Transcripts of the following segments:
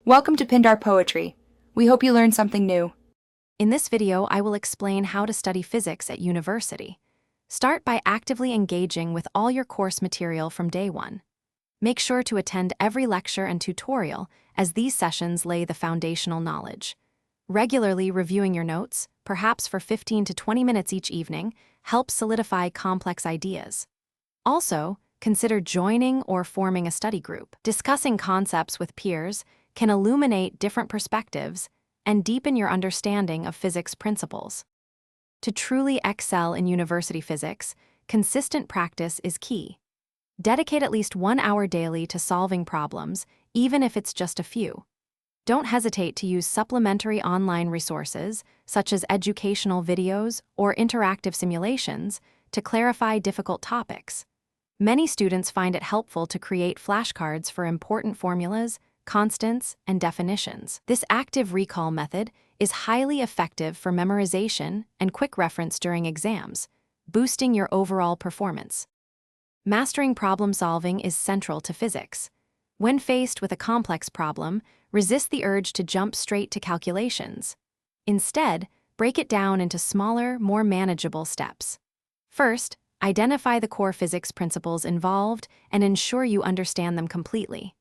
Welcome to Pindar Poetry. We hope you learned something new. In this video, I will explain how to study physics at university. Start by actively engaging with all your course material from day one. Make sure to attend every lecture and tutorial, as these sessions lay the foundational knowledge. Regularly reviewing your notes, perhaps for 15 to 20 minutes each evening, helps solidify complex ideas. Also, consider joining or forming a study group. Discussing concepts with peers can illuminate different perspectives and deepen your understanding of physics principles. To truly excel in university physics, consistent practice is key. Dedicate at least 1 hour daily to solving problems, even if it's just a few. Don't hesitate to use supplementary online resources, such as educational videos or interactive simulations, to clarify difficult topics. Many students find it helpful to create flashcards for important formulas, constants, and definitions. This active recall method is highly effective for memorization and quick reference during exams, boosting your overall performance. Mastering problem solving is central to physics. When faced with a complex problem, resist the urge to jump straight to calculations. Instead, break it down into smaller, more manageable steps. First, identify the core physics principles involved and ensure you understand them completely.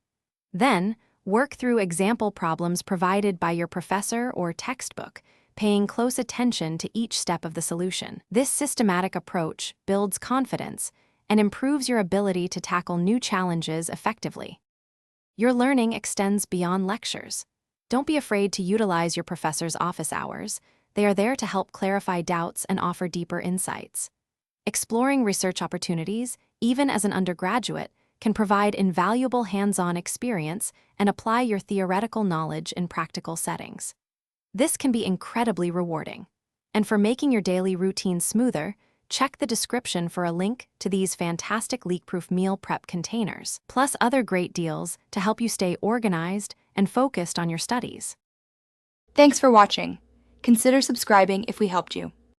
Then, work through example problems provided by your professor or textbook, paying close attention to each step of the solution. This systematic approach builds confidence and improves your ability to tackle new challenges effectively. Your learning extends beyond lectures. Don't be afraid to utilize your professor's office hours. They are there to help clarify doubts and offer deeper insights. Exploring research opportunities, even as an undergraduate, can provide invaluable hands-on experience and apply your theoretical knowledge in practical settings. This can be incredibly rewarding. And for making your daily routine smoother, check the description for a link to these fantastic leak-proof meal prep containers, plus other great deals to help you stay organized and focused on your studies. Thanks for watching. Consider subscribing if we helped you.